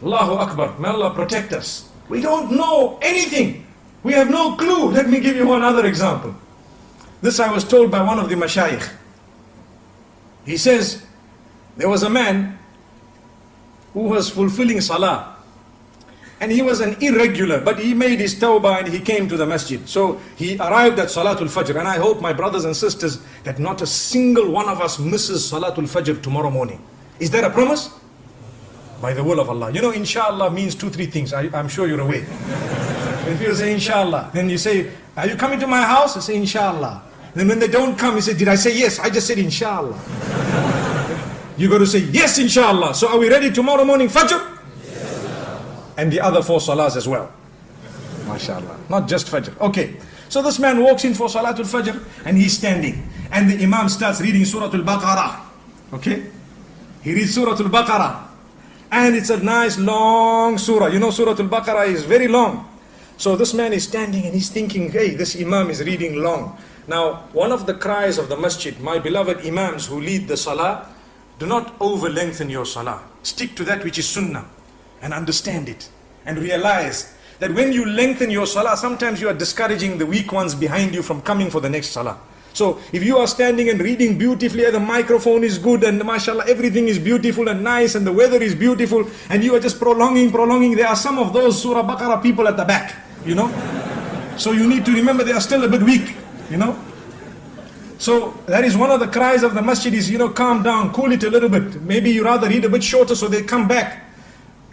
Allahu Akbar. May Allah protect us. We don't know anything. We have no clue. Let me give you one other example. This I was told by one of the mashayikh. He says, there was a man who was fulfilling salah. And he was an irregular, but he made his tawbah and he came to the masjid. So he arrived at Salatul Fajr. And I hope, my brothers and sisters, that not a single one of us misses Salatul Fajr tomorrow morning. Is there a promise? By the will of Allah. You know, inshallah means 2-3 things. I'm sure you're aware. If you say inshallah, then you say, are you coming to my house? I say inshallah. Then when they don't come, you say, did I say yes? I just said inshallah. You got to say yes, inshallah. So are we ready tomorrow morning, Fajr? And the other 4 salahs as well. MashaAllah. Not just Fajr. Okay. So this man walks in for Salatul Fajr and he's standing. And the Imam starts reading Surah Al-Baqarah. Okay. He reads Surah Al-Baqarah. And it's a nice long surah. You know, Surah Al-Baqarah is very long. So this man is standing and he's thinking, hey, this Imam is reading long. Now, one of the cries of the masjid, my beloved Imams who lead the salah, do not over-lengthen your salah. Stick to that which is sunnah. And understand it. And realize that when you lengthen your salah, sometimes you are discouraging the weak ones behind you from coming for the next salah. So if you are standing and reading beautifully, and the microphone is good and mashallah everything is beautiful and nice and the weather is beautiful, and you are just prolonging, there are some of those Surah Baqarah people at the back, you know. So you need to remember they are still a bit weak, you know. So that is one of the cries of the masjid is, you know, calm down, cool it a little bit. Maybe you rather read a bit shorter so they come back.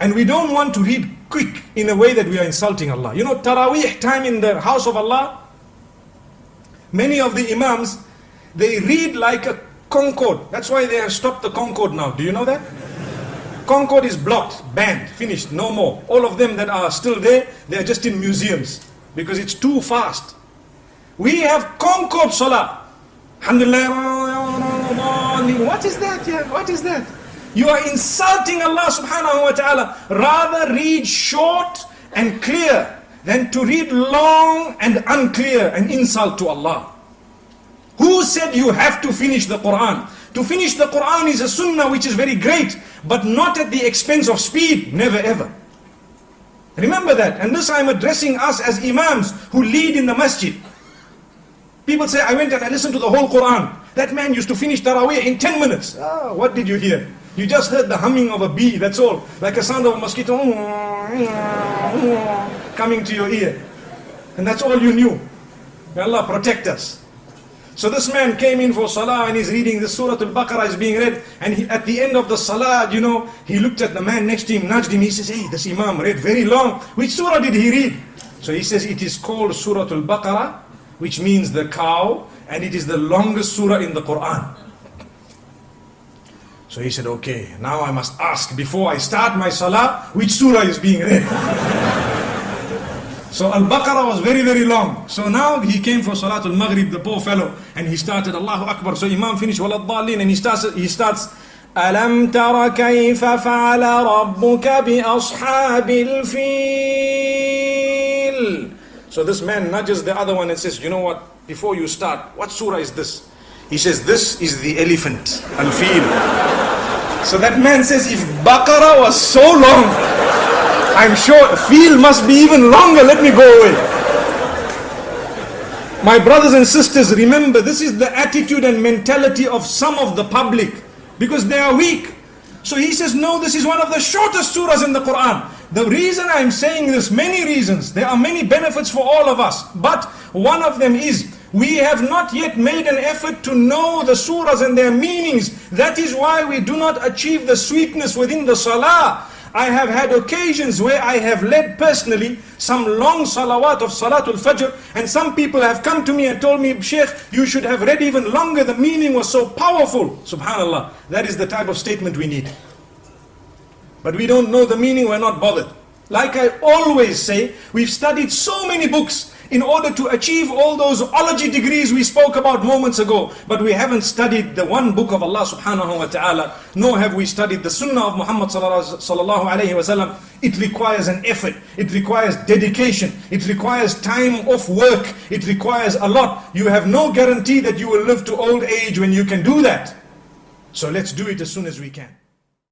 And we don't want to read quick in a way that we are insulting Allah. You know, Taraweeh time in the house of Allah, many of the Imams, they read like a Concorde. That's why they have stopped the Concorde now. Do you know that? Concorde is blocked, banned, finished, no more. All of them that are still there, they are just in museums because it's too fast. We have Concorde Salah. Alhamdulillah. What is that? Yeah, what is that? You are insulting Allah subhanahu wa ta'ala. Rather read short and clear than to read long and unclear, an insult to Allah. Who said you have to finish the Quran? To finish the Quran is a sunnah which is very great, but not at the expense of speed, never ever. Remember that. And this I'm addressing us as Imams who lead in the masjid. People say, I went and I listened to the whole Quran. That man used to finish Taraweeh in 10 minutes. Ah, what did you hear? You just heard the humming of a bee, that's all. Like a sound of a mosquito coming to your ear. And that's all you knew. May Allah protect us. So this man came in for salah and he's reading the Surah Al-Baqarah is being read. And at the end of the salah, you know, he looked at the man next to him, nudged him. He says, hey, this Imam read very long. Which surah did he read? So he says, it is called Surah Al-Baqarah, which means the cow. And it is the longest surah in the Quran. So he said, okay, now I must ask before I start my salah, which surah is being read? So Al-Baqarah was very, very long. So now he came for Salatul Maghrib, the poor fellow, and he started Allahu Akbar. So Imam finished Waladdallin and he starts Alam tara kayfa fa'ala rabbuka bi ashabil fil. So this man nudges the other one and says, you know what, before you start, what surah is this? He says, this is the elephant, Al-Fil. So that man says, if Baqarah was so long, I'm sure Fil must be even longer, let me go away. My brothers and sisters, remember, this is the attitude and mentality of some of the public, because they are weak. So he says, no, this is one of the shortest surahs in the Quran. The reason I'm saying this, many reasons, there are many benefits for all of us, but one of them is, we have not yet made an effort to know the surahs and their meanings. That is why we do not achieve the sweetness within the salah. I have had occasions where I have led personally some long salawat of Salatul Fajr, and some people have come to me and told me, Sheikh, you should have read even longer, the meaning was so powerful. Subhanallah, that is the type of statement we need. But we don't know the meaning, we're not bothered. Like I always say, we've studied so many books in order to achieve all those ology degrees we spoke about moments ago. But we haven't studied the one book of Allah subhanahu wa ta'ala, nor have we studied the sunnah of Muhammad sallallahu alayhi wa sallam. It requires an effort, it requires dedication, it requires time off work, it requires a lot. You have no guarantee that you will live to old age when you can do that. So let's do it as soon as we can.